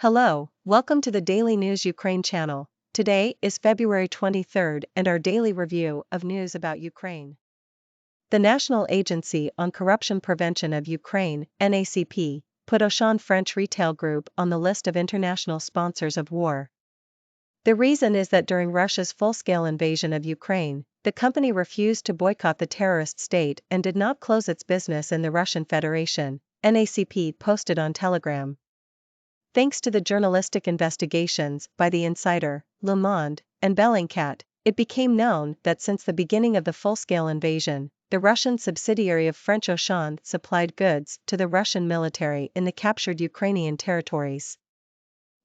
Hello, welcome to the Daily News Ukraine channel. Today is February 23rd and our daily review of news about Ukraine. The National Agency on Corruption Prevention of Ukraine, NACP, put Auchan French retail group on the list of international sponsors of war. The reason is that during Russia's full-scale invasion of Ukraine, the company refused to boycott the terrorist state and did not close its business in the Russian Federation, NACP posted on Telegram. Thanks to the journalistic investigations by The Insider, Le Monde, and Bellingcat, it became known that since the beginning of the full-scale invasion, the Russian subsidiary of French Auchan supplied goods to the Russian military in the captured Ukrainian territories.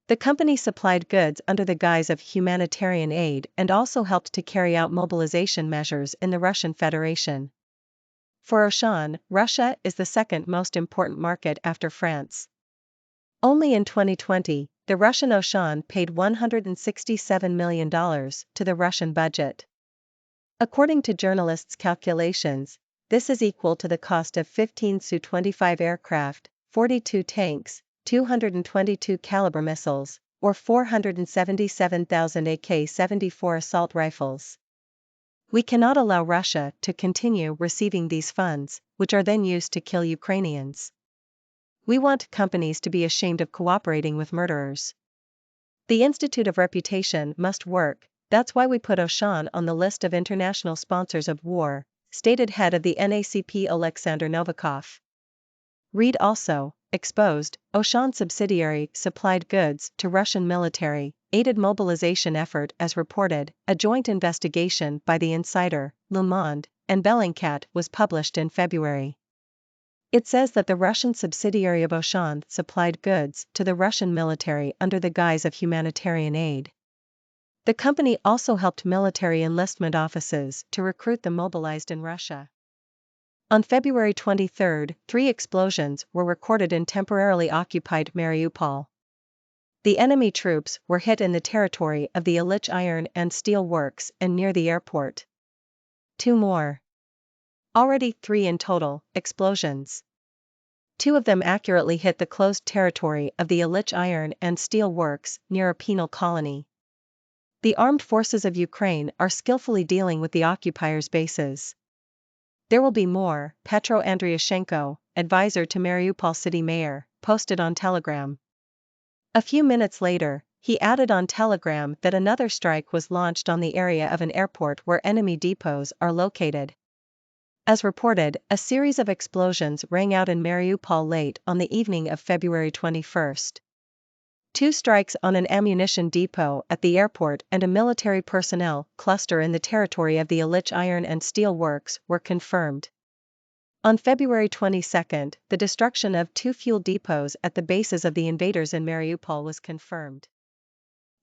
The company supplied goods under the guise of humanitarian aid and also helped to carry out mobilization measures in the Russian Federation. For Auchan, Russia is the second most important market after France. Only in 2020, the Russian Auchan paid $167 million to the Russian budget. According to journalists' calculations, this is equal to the cost of 15 Su-25 aircraft, 42 tanks, 222 caliber missiles, or 477,000 AK-74 assault rifles. We cannot allow Russia to continue receiving these funds, which are then used to kill Ukrainians. We want companies to be ashamed of cooperating with murderers. The Institute of Reputation must work, that's why we put Auchan on the list of international sponsors of war, stated head of the NACP Alexander Novikov. Read also, exposed, Auchan subsidiary supplied goods to Russian military, aided mobilization effort as reported, a joint investigation by The Insider, Le Monde, and Bellingcat was published in February. It says that the Russian subsidiary of Auchan supplied goods to the Russian military under the guise of humanitarian aid. The company also helped military enlistment offices to recruit the mobilized in Russia. On February 23, 3 explosions were recorded in temporarily occupied Mariupol. The enemy troops were hit in the territory of the Ilich Iron and Steel Works and near the airport. 2 more. Already 3 in total, explosions. 2 of them accurately hit the closed territory of the Ilich Iron and Steel Works near a penal colony. The armed forces of Ukraine are skillfully dealing with the occupiers' bases. There will be more, Petro Andriushenko, advisor to Mariupol city mayor, posted on Telegram. A few minutes later, he added on Telegram that another strike was launched on the area of an airport where enemy depots are located. As reported, a series of explosions rang out in Mariupol late on the evening of February 21. 2 strikes on an ammunition depot at the airport and a military personnel cluster in the territory of the Ilich Iron and Steel Works were confirmed. On February 22, the destruction of 2 fuel depots at the bases of the invaders in Mariupol was confirmed.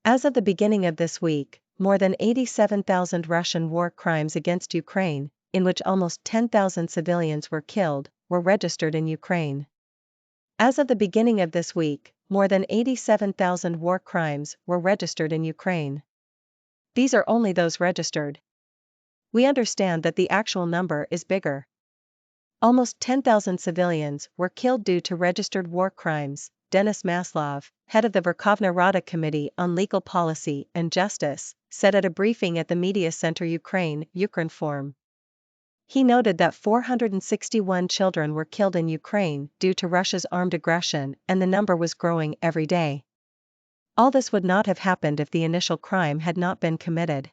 As of the beginning of this week, more than 87,000 Russian war crimes against Ukraine, in which almost 10,000 civilians were killed, were registered in Ukraine. As of the beginning of this week, more than 87,000 war crimes were registered in Ukraine. These are only those registered. We understand that the actual number is bigger. Almost 10,000 civilians were killed due to registered war crimes, Denis Maslov, head of the Verkhovna Rada Committee on Legal Policy and Justice, said at a briefing at the media center Ukraine, Ukrinform. He noted that 461 children were killed in Ukraine due to Russia's armed aggression and the number was growing every day. All this would not have happened if the initial crime had not been committed.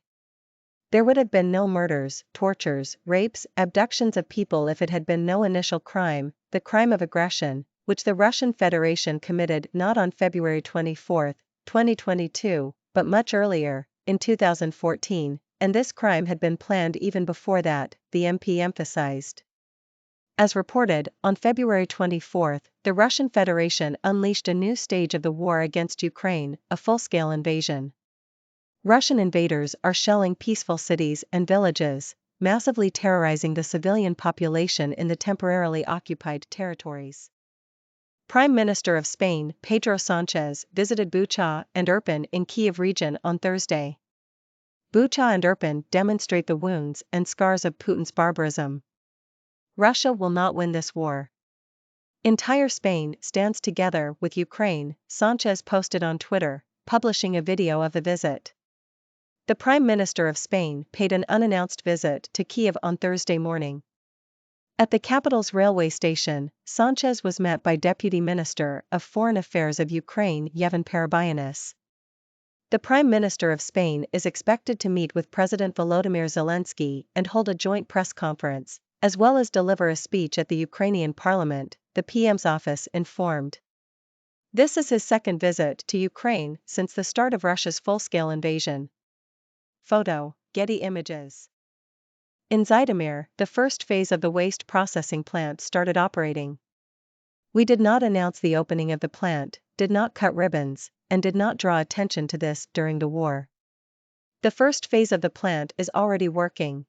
There would have been no murders, tortures, rapes, abductions of people if it had been no initial crime, the crime of aggression, which the Russian Federation committed not on February 24, 2022, but much earlier, in 2014. And this crime had been planned even before that, the MP emphasized. As reported, on February 24, the Russian Federation unleashed a new stage of the war against Ukraine, a full-scale invasion. Russian invaders are shelling peaceful cities and villages, massively terrorizing the civilian population in the temporarily occupied territories. Prime Minister of Spain, Pedro Sánchez, visited Bucha and Irpin in Kiev region on Thursday. Bucha and Irpin demonstrate the wounds and scars of Putin's barbarism. Russia will not win this war. Entire Spain stands together with Ukraine, Sanchez posted on Twitter, publishing a video of the visit. The Prime Minister of Spain paid an unannounced visit to Kiev on Thursday morning. At the capital's railway station, Sanchez was met by Deputy Minister of Foreign Affairs of Ukraine Yevhen Peribyanis. The Prime Minister of Spain is expected to meet with President Volodymyr Zelensky and hold a joint press conference, as well as deliver a speech at the Ukrainian parliament, the PM's office informed. This is his second visit to Ukraine since the start of Russia's full-scale invasion. Photo, Getty Images. In Zhytomyr, the first phase of the waste processing plant started operating. We did not announce the opening of the plant, did not cut ribbons, and did not draw attention to this during the war. The first phase of the plant is already working.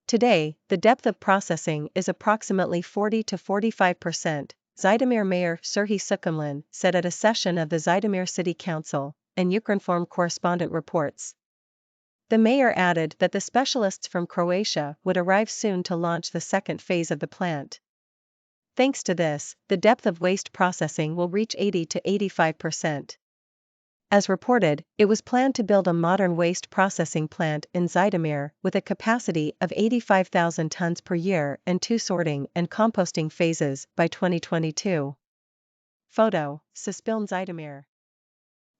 Today, the depth of processing is approximately 40 to 45%, Zhytomyr Mayor Serhiy Sukhomlin said at a session of the Zhytomyr City Council, and Ukrinform correspondent reports. The mayor added that the specialists from Croatia would arrive soon to launch the second phase of the plant. Thanks to this, the depth of waste processing will reach 80 to 85%. As reported, it was planned to build a modern waste processing plant in Zhytomyr with a capacity of 85,000 tons per year and 2 sorting and composting phases by 2022. Photo, Suspiln Zhytomyr.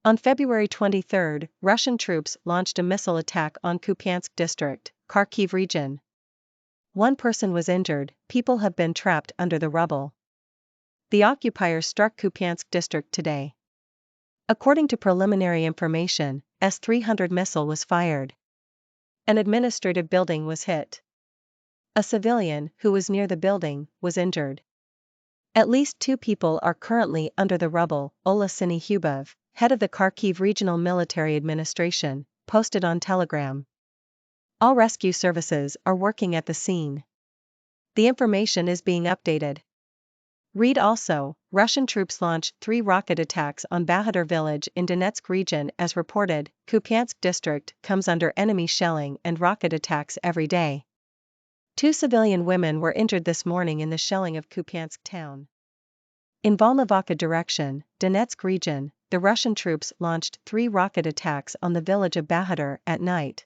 On February 23, Russian troops launched a missile attack on Kupyansk district, Kharkiv region. One person was injured, people have been trapped under the rubble. The occupiers struck Kupyansk district today. According to preliminary information, S-300 missile was fired. An administrative building was hit. A civilian, who was near the building, was injured. At least 2 people are currently under the rubble, Ola Syniehubov, head of the Kharkiv Regional Military Administration, posted on Telegram. All rescue services are working at the scene. The information is being updated. Read also, Russian troops launched 3 rocket attacks on Bahatyr village in Donetsk region as reported, Kupyansk district comes under enemy shelling and rocket attacks every day. 2 civilian women were injured this morning in the shelling of Kupyansk town. In Volnovakha direction, Donetsk region, the Russian troops launched 3 rocket attacks on the village of Bahatyr at night.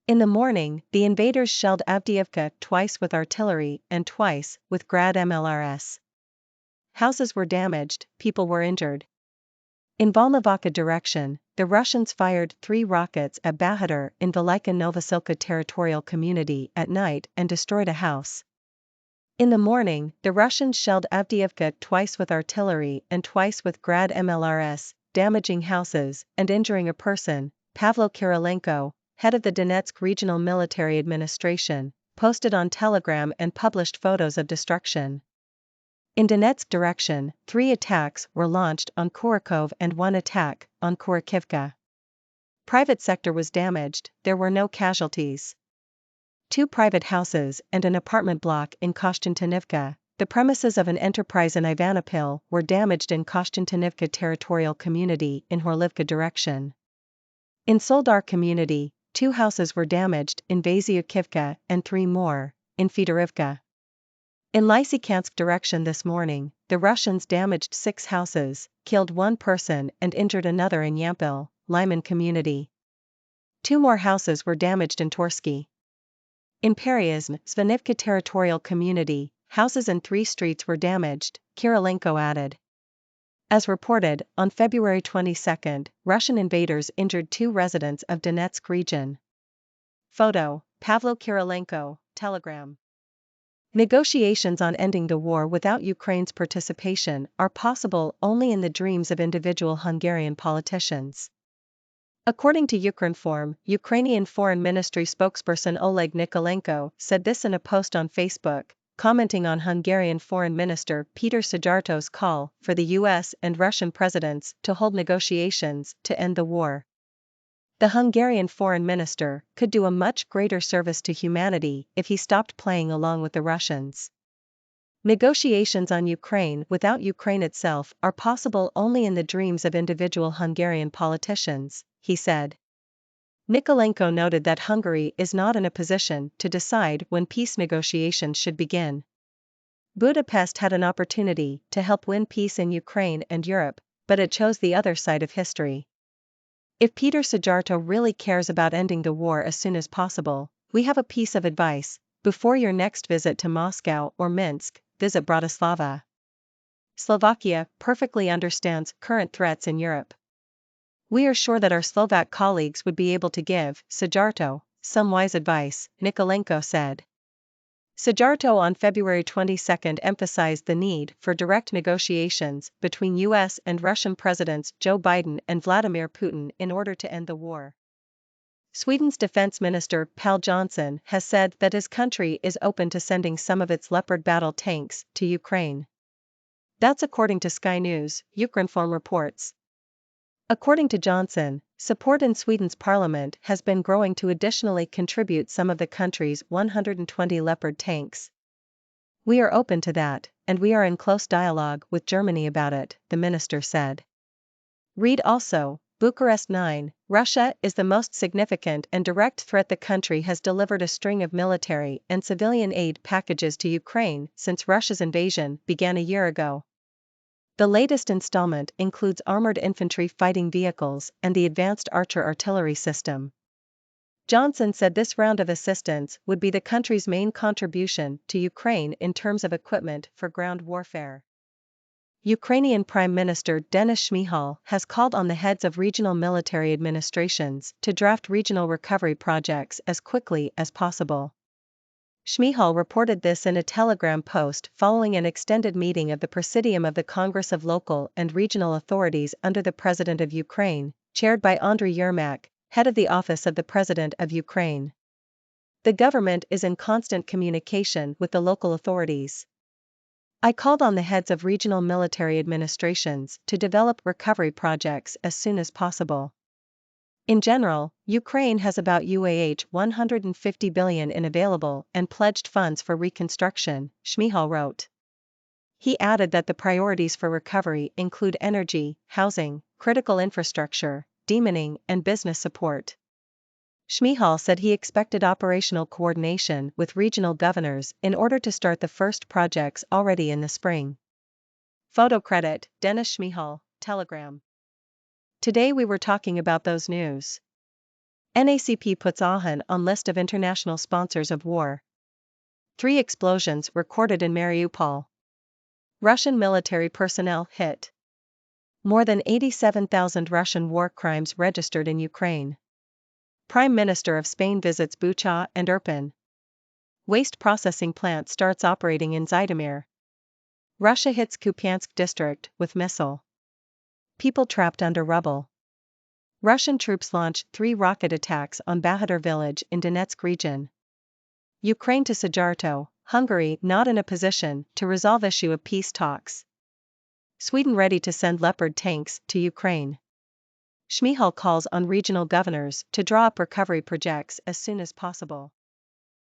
In the morning, the invaders shelled Avdiivka twice with artillery and twice with Grad MLRS. Houses were damaged, people were injured. In Volnovakha direction, the Russians fired 3 rockets at Bahatyr in Velika Novosilka territorial community at night and destroyed a house. In the morning, the Russians shelled Avdiivka twice with artillery and twice with Grad MLRS, damaging houses and injuring a person, Pavlo Kirilenko, head of the Donetsk Regional Military Administration, posted on Telegram and published photos of destruction. In Donetsk direction, 3 attacks were launched on Kurakov and 1 attack on Kurakivka. Private sector was damaged, there were no casualties. 2 private houses and an apartment block in Koshtantinivka, the premises of an enterprise in Ivanopil, were damaged in Koshtantinivka territorial community in Horlivka direction. In Soldar community, 2 houses were damaged in Vasyukivka and 3 more, in Fedorivka. In Lysychansk direction this morning, the Russians damaged 6 houses, killed 1 person and injured another in Yampil, Lyman community. 2 more houses were damaged in Torsky. In Peryazm, Svanivka territorial community, houses and 3 streets were damaged, Kirilenko added. As reported, on February 22, Russian invaders injured 2 residents of Donetsk region. Photo, Pavlo Kirilenko, Telegram. Negotiations on ending the war without Ukraine's participation are possible only in the dreams of individual Hungarian politicians. According to Ukrinform, Ukrainian Foreign Ministry spokesperson Oleg Nikolenko said this in a post on Facebook, commenting on Hungarian Foreign Minister Peter Szijjarto's call for the US and Russian presidents to hold negotiations to end the war. The Hungarian foreign minister could do a much greater service to humanity if he stopped playing along with the Russians. Negotiations on Ukraine without Ukraine itself are possible only in the dreams of individual Hungarian politicians, he said. Nikolenko noted that Hungary is not in a position to decide when peace negotiations should begin. Budapest had an opportunity to help win peace in Ukraine and Europe, but it chose the other side of history. If Peter Szijjarto really cares about ending the war as soon as possible, we have a piece of advice: before your next visit to Moscow or Minsk, visit Bratislava. Slovakia perfectly understands current threats in Europe. We are sure that our Slovak colleagues would be able to give Szijjarto some wise advice, Nikolenko said. Szijjarto on February 22 emphasized the need for direct negotiations between US and Russian Presidents Joe Biden and Vladimir Putin in order to end the war. Sweden's Defense Minister Pål Jonson has said that his country is open to sending some of its Leopard battle tanks to Ukraine. That's according to Sky News, Ukrinform reports. According to Jonson, support in Sweden's parliament has been growing to additionally contribute some of the country's 120 Leopard tanks. We are open to that, and we are in close dialogue with Germany about it, the minister said. Read also, Bucharest 9, Russia is the most significant and direct threat. The country has delivered a string of military and civilian aid packages to Ukraine since Russia's invasion began a year ago. The latest installment includes armored infantry fighting vehicles and the advanced Archer artillery system. Johnson said this round of assistance would be the country's main contribution to Ukraine in terms of equipment for ground warfare. Ukrainian Prime Minister Denis Shmyhal has called on the heads of regional military administrations to draft regional recovery projects as quickly as possible. Shmyhal reported this in a Telegram post following an extended meeting of the Presidium of the Congress of Local and Regional Authorities under the President of Ukraine, chaired by Andriy Yermak, head of the Office of the President of Ukraine. The government is in constant communication with the local authorities. I called on the heads of regional military administrations to develop recovery projects as soon as possible. In general, Ukraine has about $150 billion in available and pledged funds for reconstruction, Shmyhal wrote. He added that the priorities for recovery include energy, housing, critical infrastructure, demining, and business support. Shmyhal said he expected operational coordination with regional governors in order to start the first projects already in the spring. Photo credit, Denis Shmyhal, Telegram. Today we were talking about those news. NACP puts Aachen on list of international sponsors of war. 3 explosions recorded in Mariupol. Russian military personnel hit. More than 87,000 Russian war crimes registered in Ukraine. Prime Minister of Spain visits Bucha and Irpin. Waste processing plant starts operating in Zhytomyr. Russia hits Kupyansk district with missile. People trapped under rubble. Russian troops launch 3 rocket attacks on Bahatyr village in Donetsk region. Ukraine to Szijjarto, Hungary not in a position to resolve issue of peace talks. Sweden ready to send Leopard tanks to Ukraine. Shmyhal calls on regional governors to draw up recovery projects as soon as possible.